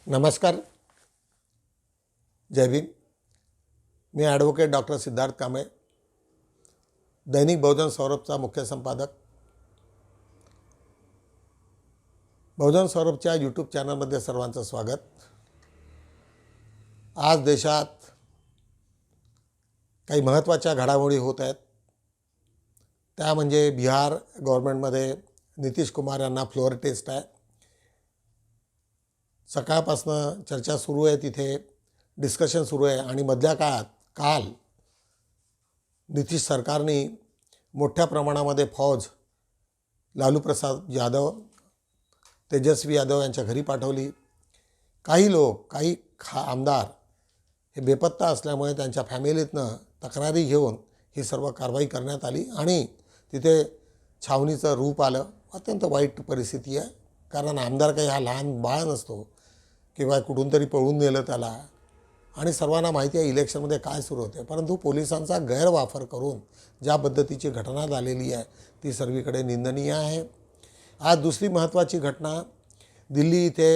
नमस्कार, जय भीम. मी advocate doctor Siddharth Kamble, दैनिक बहुजन सौरभचा मुख्य संपादक. बहुजन सौरभच्या यूट्यूब चॅनलमध्ये सर्वांचं स्वागत. आज देशात काही महत्त्वाच्या घडामोडी होत आहेत. त्या म्हणजे बिहार गव्हर्नमेंटमध्ये नितीश कुमार यांना फ्लोअर टेस्ट आहे. सकाळपासनं चर्चा सुरू आहे, तिथे डिस्कशन सुरू आहे. आणि मधल्या काळात काल नितीश सरकारने मोठ्या प्रमाणामध्ये फौज लालू प्रसाद यादव, तेजस्वी यादव यांच्या घरी पाठवली. काही लोक, काही आमदार हे बेपत्ता असल्यामुळे त्यांच्या फॅमिलीतनं तक्रारी घेऊन ही सर्व कारवाई करण्यात आली आणि तिथे छावणीचं रूप आलं. अत्यंत वाईट परिस्थिती आहे, कारण आमदार काही हा लहान बाळ नसतो किंवा कुठून तरी पळून नेलं त्याला. आणि सर्वांना माहिती आहे इलेक्शनमध्ये काय सुरू होते, परंतु पोलिसांचा गैरवापर करून ज्या पद्धतीची घटना झालेली आहे ती सर्वीकडे निंदनीय आहे. आज दुसरी महत्त्वाची घटना, दिल्ली इथे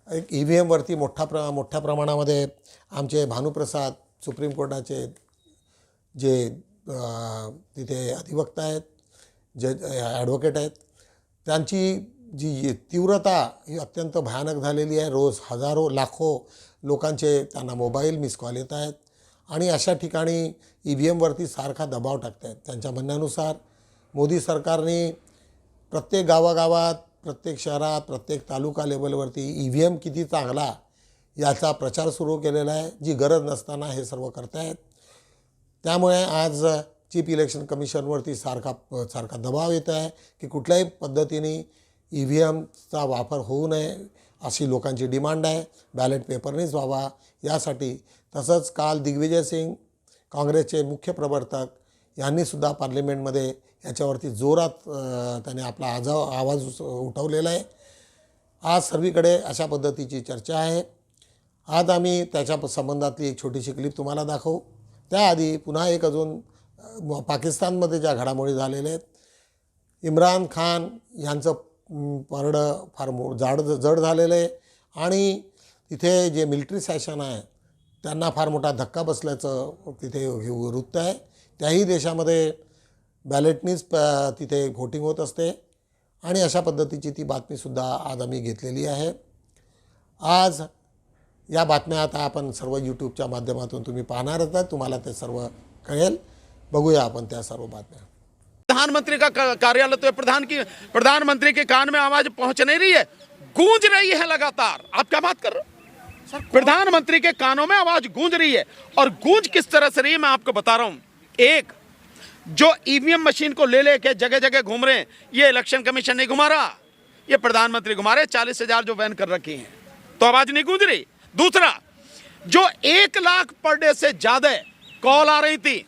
एक EVM वरती मोठ्या प्रमाणामध्ये आमचे भानुप्रसाद, सुप्रीम कोर्टाचे जे तिथे अधिवक्ता आहेत, जज ॲडव्होकेट आहेत, त्यांची जी तीव्रता ही अत्यंत भयानक झालेली आहे. रोज हजारो लाखो लोकांचे त्यांना मोबाईल मिस कॉल येत आहेत आणि अशा ठिकाणी EVM वरती सारखा दबाव टाकत आहेत. त्यांच्या म्हणण्यानुसार मोदी सरकारने प्रत्येक गावागावात, प्रत्येक शहरात, प्रत्येक तालुका लेवलवरती EVM किती चांगला याचा प्रचार सुरू केलेला आहे. जी गरज नसताना हे सर्व करतायत. त्यामुळे आज चीफ इलेक्शन कमिशनवरती सारखा दबाव येत आहे की कुठल्याही पद्धतीने EVMचा वापर होऊ नये अशी लोकांची डिमांड आहे. बॅलेट पेपरनेच व्हावा यासाठी. तसंच काल दिग्विजय सिंग, काँग्रेसचे मुख्य प्रवर्तक, यांनीसुद्धा पार्लिमेंटमध्ये याच्यावरती जोरात त्याने आपला आवाज उठवलेला आहे. आज सर्वीकडे अशा पद्धतीची चर्चा आहे. आज आम्ही त्याच्या संबंधातली एक छोटीशी क्लिप तुम्हाला दाखवू. त्याआधी पुन्हा एक अजून पाकिस्तानमध्ये ज्या घडामोडी झालेल्या आहेत. इम्रान खान यांचं परडं फार जड झालेलं आहे आणि तिथे जे मिलिटरी सेशन आहे त्यांना फार मोठा धक्का बसल्याचं तिथे वृत्त आहे. त्याही देशामध्ये बॅलेटनीच तिथे व्होटिंग होत असते आणि अशा पद्धतीची ती बातमीसुद्धा आज आम्ही घेतलेली आहे. आज या बातम्या आता आपण सर्व यूट्यूबच्या माध्यमातून तुम्ही पाहणारच आहे, तुम्हाला ते सर्व कळेल. बघूया आपण त्या सर्व बातम्या. प्रधानमंत्री का कार्यालय तो प्रधानमंत्री के कान में आवाज पहुंच नहीं रही है, गूंज रही है लगातार. आप क्या बात कर रहे हो? प्रधानमंत्री के कानों में आवाज गूंज रही है. और गूंज किस तरह से रही है मैं आपको बता रहा हूं. एक, जो EVM मशीन को ले लेके जगह जगह घूम रहे हैं, ये इलेक्शन कमीशन नहीं घुमा रहा, ये प्रधानमंत्री घुमा रहे. 40,000 जो बैन कर रखी हैं तो आवाज नहीं गूंज रही. दूसरा, जो 1 लाख पर डे से ज्यादा कॉल आ रही थी,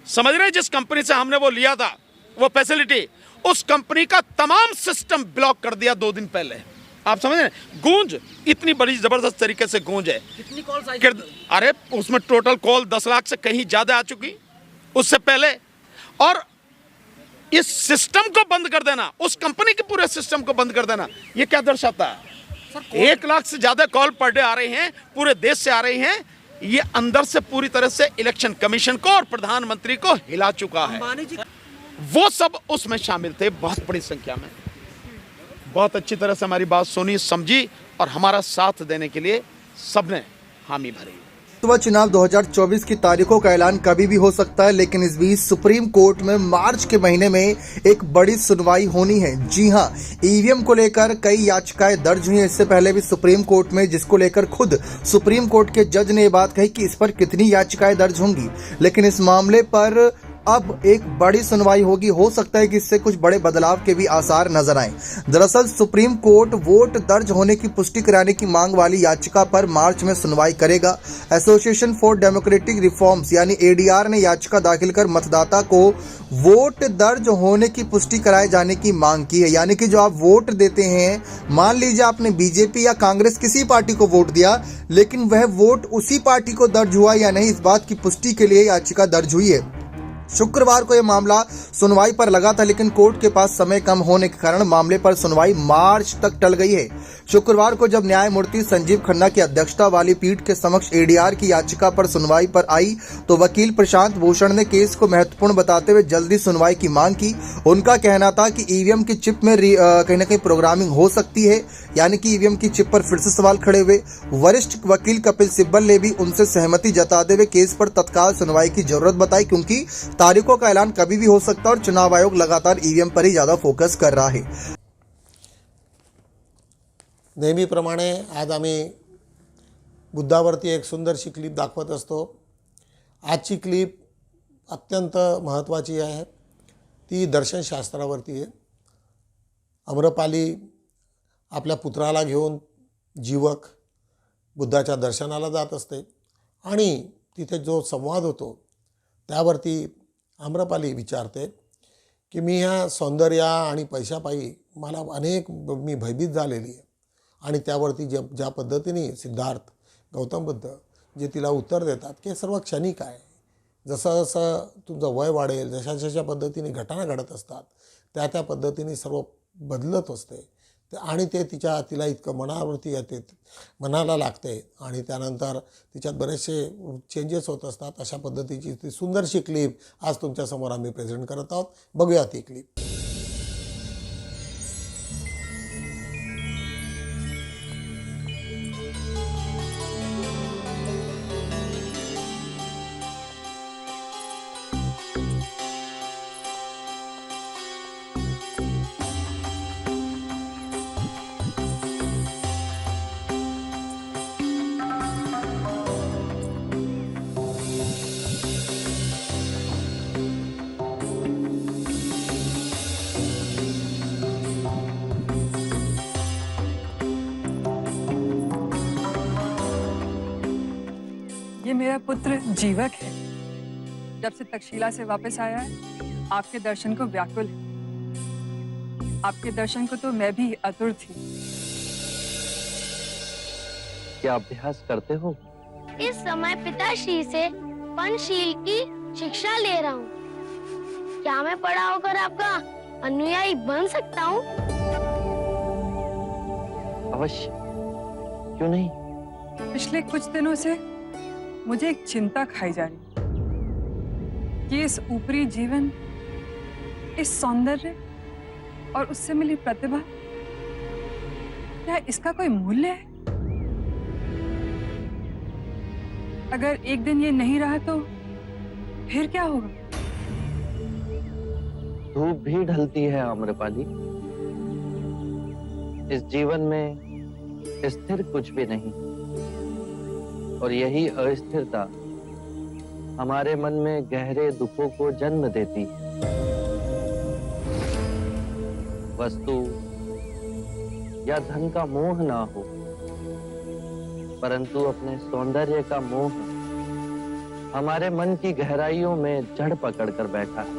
समझ रहे, जिस कंपनी से हमने वो लिया था वो फैसिलिटी, उस कंपनी का तमाम सिस्टम ब्लॉक कर दिया 2 दिन पहले. आप समझ रहे हैं? गूंज इतनी बड़ी जबरदस्त तरीके से गूंज है. कितनी कॉल्स आई? अरे उसमें टोटल कॉल 10 लाख से कहीं ज्यादा आ चुकी उससे पहले. और इस सिस्टम को बंद कर देना, उस कंपनी के पूरे सिस्टम को बंद कर देना, ये क्या दर्शाता है? 1 लाख से ज्यादा कॉल पर डे आ रहे हैं, पूरे देश से आ रहे हैं. ये अंदर से पूरी तरह से इलेक्शन कमीशन को और प्रधानमंत्री को हिला चुका है. वो सब उसमें शामिल थे बहुत बड़ी संख्या में. बहुत अच्छी तरह से हमारी बात सुनी, समझी और हमारा साथ देने के लिए सबने हामी भरी. लोकसभा चुनाव 2024 की तारीखों का ऐलान कभी भी हो सकता है, लेकिन इस बीच सुप्रीम कोर्ट में मार्च के महीने में एक बड़ी सुनवाई होनी है. जी हां, EVM को लेकर कई याचिकाएं दर्ज हुई हैं इससे पहले भी सुप्रीम कोर्ट में, जिसको लेकर खुद सुप्रीम कोर्ट के जज ने ये बात कही कि इस पर कितनी याचिकाएं दर्ज होंगी. लेकिन इस मामले पर अब एक बड़ी सुनवाई होगी. हो सकता है कि इससे कुछ बड़े बदलाव के भी आसार नजर आए. दरअसल सुप्रीम कोर्ट वोट दर्ज होने की पुष्टि कराने की मांग वाली याचिका पर मार्च में सुनवाई करेगा. एसोसिएशन फॉर डेमोक्रेटिक रिफॉर्म्स यानी ADR ने याचिका दाखिल कर मतदाता को वोट दर्ज होने की पुष्टि कराए जाने की मांग की है. यानी कि जो आप वोट देते हैं, मान लीजिए आपने बीजेपी या कांग्रेस किसी पार्टी को वोट दिया, लेकिन वह वोट उसी पार्टी को दर्ज हुआ या नहीं, इस बात की पुष्टि के लिए याचिका दर्ज हुई है. शुक्रवार को यह मामला सुनवाई पर लगा था, लेकिन कोर्ट के पास समय कम होने के कारण मामले पर सुनवाई मार्च तक टल गई है। शुक्रवार को जब न्यायमूर्ति संजीव खन्ना की अध्यक्षता वाली पीठ के समक्ष एडीआर की याचिका पर सुनवाई पर आई तो वकील प्रशांत भूषण ने केस को महत्वपूर्ण बताते हुए जल्दी सुनवाई की मांग की। उनका कहना था कि ईवीएम की चिप में कहीं न कहीं प्रोग्रामिंग हो सकती है, यानी कि ईवीएम की चिप पर फिर से सवाल खड़े हुए। वरिष्ठ वकील कपिल सिब्बल ने भी उनसे सहमति जताते हुए केस पर तत्काल सुनवाई की जरूरत बताई, क्योंकि तारीखों का ऐलान कभी भी हो सकता है और चुनाव आयोग लगातार ईवीएम पर ही ज्यादा फोकस कर रहा है। नेहमीप्रमाणे आज आम्ही बुद्धावरती एक सुंदरशी क्लिप दाखवत असतो। आजची क्लिप अत्यंत महत्त्वाची आहे, ती दर्शनशास्त्रावरती आहे। आम्रपाली आपल्या पुत्राला घेऊन जीवक बुद्धाच्या दर्शनाला जात असते आणि तिथे जो संवाद होतो त्यावरती आम्रपाली विचारते की मी ह्या सौंदर्य आणि पैशापायी मला मी भयभीत झालेली आहे। आणि त्यावरती ज्या पद्धतीने सिद्धार्थ गौतम बुद्ध जे तिला उत्तर देतात की सर्व क्षणिक आहे, जसं जसं तुमचं वय वाढेल, जशा जशा पद्धतीने घटना घडत असतात त्या पद्धतीने सर्व बदलत असते आणि ते तिला इतकं मनावरती येते, मनाला लागते आणि त्यानंतर तिच्यात बरेचसे चेंजेस होत असतात। अशा पद्धतीची ती सुंदरशी क्लिप आज तुमच्यासमोर आम्ही प्रेझेंट करत आहोत। बघूया ती क्लिप। ये मेरा पुत्र जीवक है। जब से तक्षशिला से वापस आया है, आपके दर्शन को व्याकुल है। आपके दर्शन को तो मैं भी आतुर थी। क्या अभ्यास करते हो? इस समय पिताश्री से पंचशील की शिक्षा ले रहा हूँ। क्या मैं बड़ा होकर आपका अनुयायी बन सकता हूँ? अवश्य, क्यों नहीं? पिछले कुछ दिनों से मुझे एक चिंता खाई जा रही है कि इस ऊपरी जीवन, इस सौंदर्य और उससे मिली प्रतिभा, क्या इसका कोई मूल्य है? अगर एक दिन ये नहीं रहा तो फिर क्या होगा? धूप भी ढलती है आम्रपाली। इस जीवन में स्थिर कुछ भी नहीं, और यही अस्थिरता हमारे मन में गहरे दुखों को जन्म देती है। वस्तु या धन का मोह ना हो, परंतु अपने सौंदर्य का मोह हमारे मन की गहराइयों में जड़ पकड़ कर बैठा है,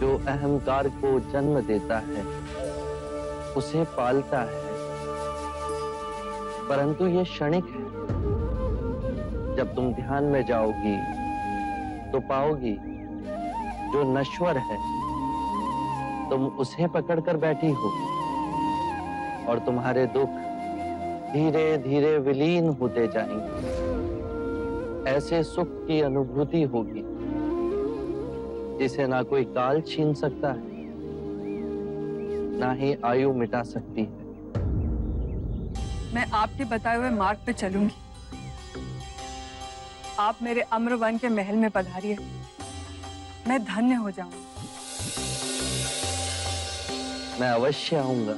जो अहंकार को जन्म देता है, उसे पालता है। परंतु ये क्षणिक है। जब तुम ध्यान में जाओगी तो पाओगी जो नश्वर है, तुम उसे पकड़कर बैठी हो और तुम्हारे दुख धीरे धीरे विलीन होते जाएंगे। ऐसे सुख की अनुभूति होगी जिसे ना कोई काल छीन सकता है, ना ही आयु मिटा सकती है। मैं आपके बताए हुए मार्ग पे चलूंगी। आप मेरे अम्रवन के महल में पधारिए, मैं धन्य हो जाऊंगी। मैं अवश्य आऊंगा।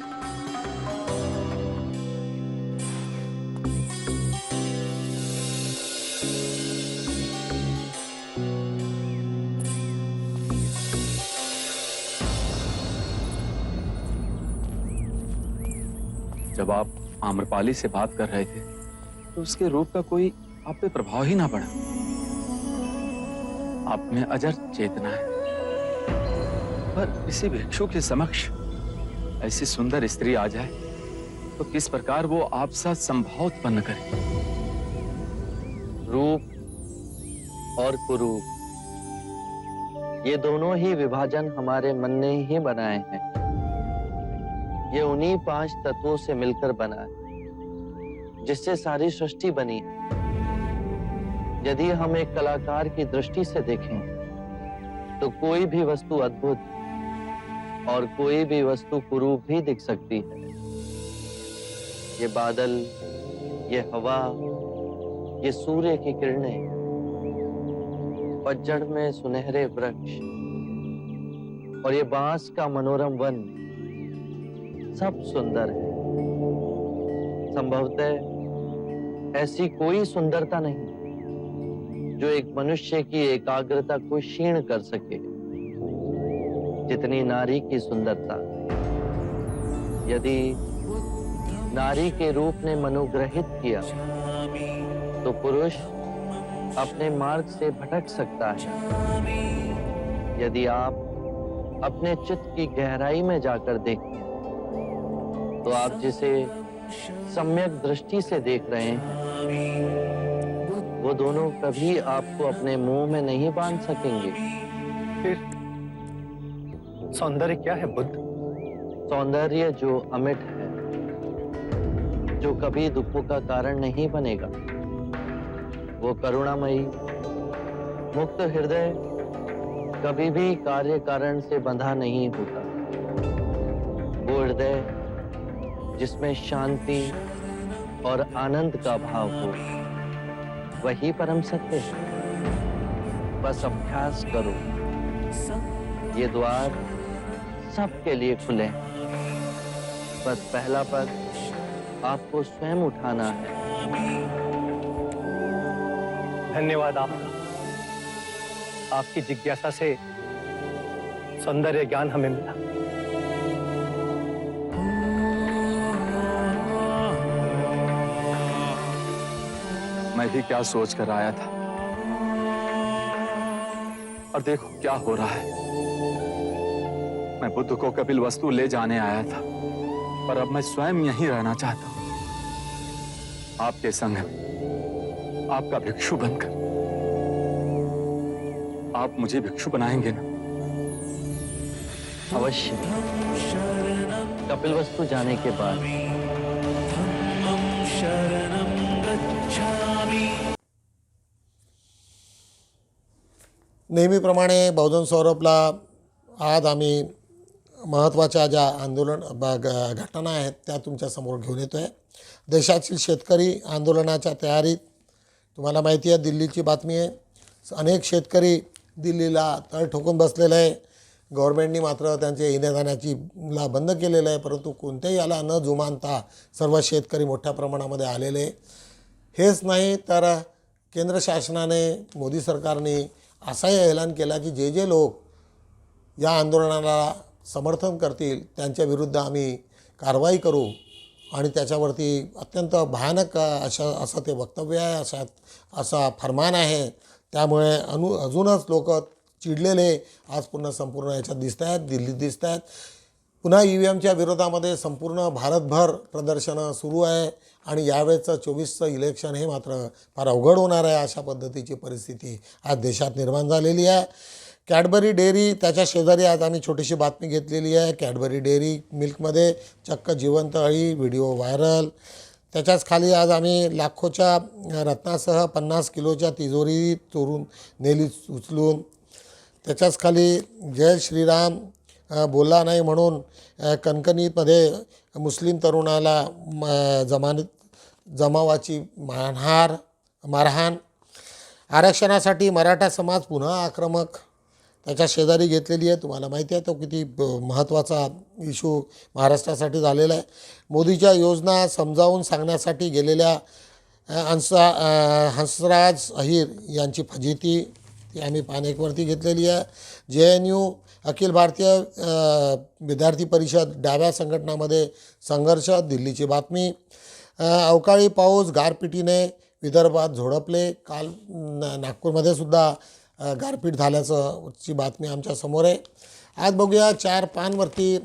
जब आप आम्रपाली से बात कर रहे थे तो उसके रूप का कोई आप पे प्रभाव ही ना पड़ा। आप में अजर चेतना है, पर किसी भिक्षु के समक्ष ऐसी सुंदर स्त्री आ जाए तो किस प्रकार वो आप साथ संभाव उत्पन्न करे। रूप और कुरूप, ये दोनों ही विभाजन हमारे मन ने ही बनाए हैं। ये उन्हीं 5 तत्वों से मिलकर बना है जिससे सारी सृष्टि बनी है। यदि हम एक कलाकार की दृष्टि से देखें तो कोई भी वस्तु अद्भुत और कोई भी वस्तु कुरूप भी दिख सकती है। ये बादल, ये हवा, ये सूर्य की किरणें, पतझड़ में सुनहरे वृक्ष और ये बांस का मनोरम वन, सब सुंदर है। संभवतः ऐसी कोई सुंदरता नहीं जो एक मनुष्य की एकाग्रता को क्षीण कर सके, जितनी नारी की सुंदरता। यदि नारी के रूप ने मनोग्रहित किया तो पुरुष अपने मार्ग से भटक सकता है। यदि आप अपने चित्त की गहराई में जाकर देखें तो आप जिसे सम्यक दृष्टि से देख रहे हैं वो दोनों कभी आपको अपने मुंह में नहीं बांध सकेंगे। फिर सौंदर्य क्या है बुद्ध? सौंदर्य जो अमिट है, जो कभी दुखों का कारण नहीं बनेगा, वो करुणामयी मुक्त हृदय कभी भी कार्य कारण से बंधा नहीं होता। वो हृदय जिसमें शांति और आनंद का भाव हो, वही परम सत्य है। बस अभ्यास करो, ये द्वार सबके लिए खुले हैं। बस पहला पग आपको स्वयं उठाना है। धन्यवाद आपका। आपकी जिज्ञासा से सौंदर्य ज्ञान हमें मिला। मैं भी क्या सोच कर आया था और देखो क्या हो रहा है। मैं बुद्ध को कपिल वस्तु ले जाने आया था, पर अब मैं स्वयं यहीं रहना चाहता हूं, आपके संग में, आपका भिक्षु बनकर। आप मुझे भिक्षु बनाएंगे ना? अवश्य। कपिल वस्तु जाने के बाद नेहमीप्रमाणे बहुजन सौरभला आज आम्ही महत्त्वाच्या ज्या घटना आहेत त्या तुमच्यासमोर घेऊन येतो आहे। देशातील शेतकरी आंदोलनाच्या तयारीत, तुम्हाला माहिती आहे दिल्लीची बातमी आहे, अनेक शेतकरी दिल्लीला तळ ठोकून बसलेले आहे। गव्हर्नमेंटनी मात्र त्यांचे येण्याजाण्याची ला बंद केलेलं आहे, परंतु कोणत्याही याला न जुमानता सर्व शेतकरी मोठ्या प्रमाणामध्ये आलेले। हेच नाही तर केंद्र शासनाने, मोदी सरकारने असाही ऐलान केला की जे जे लोक या आंदोलनाला समर्थन करतील त्यांच्या विरुद्ध आम्ही कारवाई करू आणि त्याच्यावरती अत्यंत भयानक असं ते वक्तव्य आहे, असा फरमान आहे। त्यामुळे अजूनच लोक चिडलेले आज पुन्हा संपूर्ण याच्यात दिसत आहेत, दिल्लीत दिसत आहेत। पुन्हा EVMच्या विरोधामध्ये संपूर्ण भारतभर प्रदर्शनं सुरू आहे आणि यावेळेचं 24चं इलेक्शन हे मात्र फार अवघड होणार आहे, अशा पद्धतीची परिस्थिती आज देशात निर्माण झालेली आहे। कॅडबरी डेअरी त्याच्या शेजारी आज आम्ही छोटीशी बातमी घेतलेली आहे। कॅडबरी डेअरी मिल्कमध्ये चक्क जिवंत अळी, व्हिडिओ व्हायरल। त्याच्याच खाली आज आम्ही लाखोच्या रत्नासह 50 किलोच्या तिजोरी चोरून नेली उचलून। त्याच्याच खाली जय श्रीराम बोलला नाही म्हणून कणकणीमध्ये मुस्लिम तरुणाला जमावाची मारहाण। आरक्षणासाठी मराठा समाज पुन्हा आक्रमक, त्याच्या शेजारी घेतलेली आहे। तुम्हाला माहिती आहे तो किती महत्त्वाचा इशू महाराष्ट्रासाठी झालेला आहे। मोदीच्या योजना समजावून सांगण्यासाठी गेलेल्या हंसराज अहिर यांची फजिती, ती आम्ही पान 1 वरती घेतलेली आहे। JNU अखिल भारतीय विद्यार्थी परिषद डाव्या संघटनामध्ये संघर्ष, दिल्लीची बातमी। अवकाळी पाऊस गारपिटीने विदर्भात झोडपले। काल नागपूरमध्ये सुद्धा गारपीट झाल्याची बातमी आमच्या समोर आहे। आज बघूया 4 पानवरती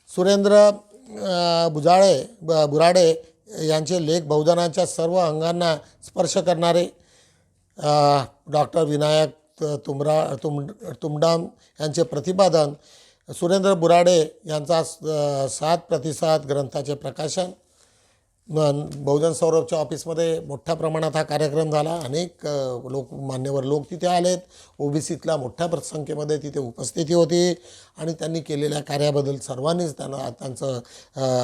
सुरेंद्र बुराडे यांचे लेख बहुजनांच्या सर्व अंगांना स्पर्श करणारे। डॉक्टर विनायक तुमडाम यांचे प्रतिपादन। सुरेंद्र बुराडे यांचा 7% ग्रंथाचे प्रकाशन बहुजन सौरभच्या ऑफिसमध्ये मोठ्या प्रमाणात हा कार्यक्रम झाला. अनेक मान्यवर लोक तिथे आलेत. ओबीसीतल्या मोठ्या संख्येमध्ये तिथे उपस्थिती होती आणि त्यांनी केलेल्या कार्याबद्दल सर्वांनीच त्यांचं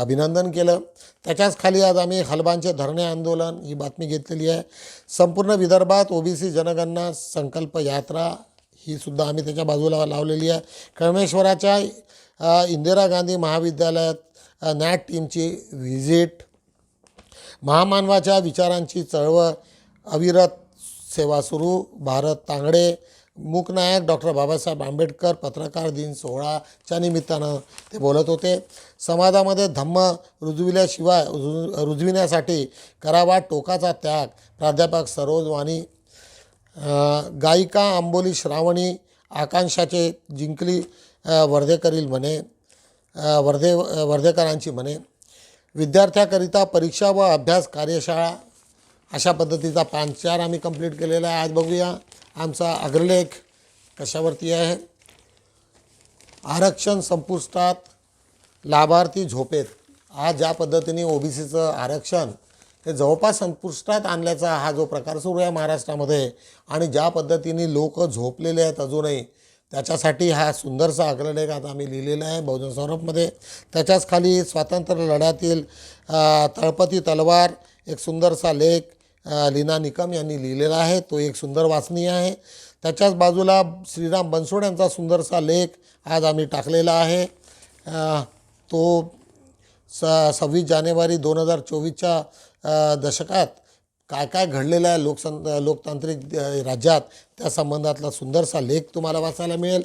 अभिनंदन केलं. त्याच्याच खाली आज आम्ही हलबांचे धरणे आंदोलन ही बातमी घेतलेली आहे. संपूर्ण विदर्भात ओबीसी जनगणना संकल्प यात्रा ही सुद्धा आम्ही त्याच्या बाजूला लावलेली आहे. कळमेश्वराच्या इंदिरा गांधी महाविद्यालयात नॅट टीमची व्हिजिट, महामानवाच्या विचारांची चळवळ, अविरत सेवा सुरू, भारत तांगडे, मूकनायक डॉक्टर बाबासाहेब आंबेडकर पत्रकार दिन सोहळाच्या निमित्तानं ते बोलत होते. समाजामध्ये धम्म रुजविण्यासाठी करावा टोकाचा त्याग, प्राध्यापक सरोज वाणी. गायिका अंबोली श्रावणी आकांक्षाचे जिंकली वर्धेकरील म्हणे, वर्धेकरांची म्हणे. विद्यार्थ्याकरिता परीक्षा व अभ्यास कार्यशाळा अशा पद्धतीचा 5-4 आम्ही कंप्लीट केलेला आहे. आज बघूया आमचा अग्रलेख कशावरती आहे. आरक्षण संपुष्टात, लाभार्थी झोपेत. आज ज्या पद्धतीने ओबीसीचं आरक्षण हे जवळपास संपुष्टात आणल्याचा हा जो प्रकार सुरू आहे महाराष्ट्रामध्ये आणि ज्या पद्धतीने लोक झोपलेले आहेत अजूनही, त्याच्यासाठी हा सुंदरसा अग्रलेख आता आम्ही लिहिलेला आहे बहुजन सौरभमध्ये. त्याच्याच खाली स्वातंत्र्य लढ्यातील तळपती तलवार एक सुंदरसा लेख लीना निकम यांनी लिहिलेला आहे. तो एक सुंदर वाचनीय आहे. त्याच्याच बाजूला श्रीराम बनसोड यांचा सुंदरसा लेख आज आम्ही टाकलेला आहे. तो 26 जानेवारी 2024च्या दशकात काय काय घडलेलं आहे लोकतांत्रिक राज्यात त्या संबंधातला सुंदरसा लेख तुम्हाला वाचायला मिळेल.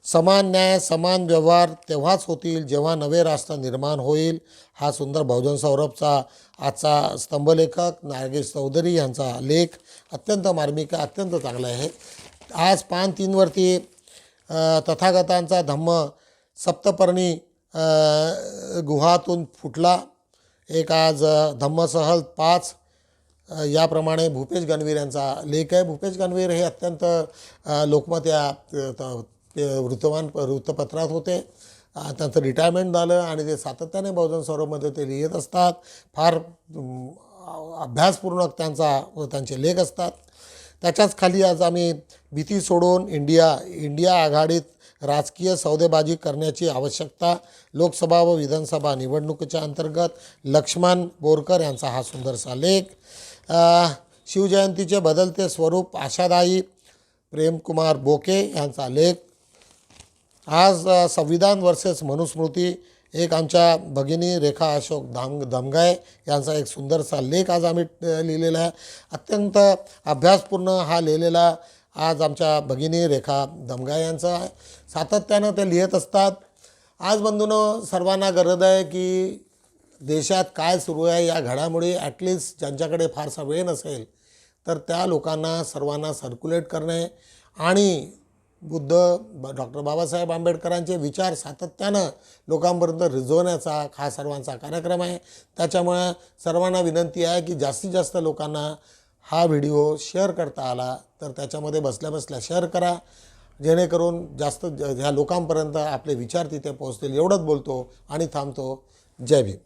समान न्याय समान व्यवहार तेव्हाच होतील जेव्हा नवे राष्ट्र निर्माण होईल. हा सुंदर बहुजन सौरभचा आजचा स्तंभलेखक नागेश चौधरी यांचा लेख अत्यंत मार्मिक अत्यंत चांगला आहे. आज पान 3 वरती तथागतांचा धम्म सप्तपर्णी गुहातून फुटला. एक आज धम्मसहल 5 याप्रमाणे भूपेश गणवीर यांचा लेख आहे. भूपेश गणवीर हे अत्यंत लोकमत या वृत्तपत्रात होते. त्यांचं रिटायरमेंट झालं आणि ते सातत्याने बहुजन सौरभमध्ये ते लिहित असतात. फार अभ्यासपूर्ण त्यांचे लेख असतात. त्याच्याच खाली आज आम्ही भीती सोडून इंडिया आघाडीत राजकीय सौदेबाजी करण्याची आवश्यकता, लोकसभा व विधानसभा निवडणुकीच्या अंतर्गत लक्ष्मण बोरकर यांचा हा सुंदरसा लेख. शिवजयंतीचे बदलते स्वरूप आशादायी प्रेमकुमार बोके यांचा लेख. आज संविधान वर्सेस मनुस्मृती एक आमच्या भगिनी रेखा अशोक धमगाय यांचा एक सुंदरसा लेख आज आम्ही लिहिलेला आहे. अत्यंत अभ्यासपूर्ण हा लिहिलेला आज आमच्या भगिनी रेखा धमगाय यांचा आहे. सातत्यानं ते लिहित असतात. आज बंधूंनो सर्वांना गरज आहे की देशात काय सुरू आहे या घडामोडी ॲटलिस्ट ज्यांच्याकडे फारसा वेळ नसेल तर त्या लोकांना सर्वांना सर्क्युलेट करणे आणि डॉक्टर बाबासाहेब आंबेडकरांचे विचार सातत्यानं लोकांपर्यंत रिझवण्याचा हा सर्वांचा कार्यक्रम आहे. त्याच्यामुळे सर्वांना विनंती आहे की जास्तीत जास्त लोकांना हा व्हिडिओ शेअर करता आला तर त्याच्यामध्ये बसल्या बसल्या शेअर करा, जेणेकरून जास्त ह्या लोकांपर्यंत आपले विचार तिथे पोहोचतील. एवढंच बोलतो आणि थांबतो. जय भीम.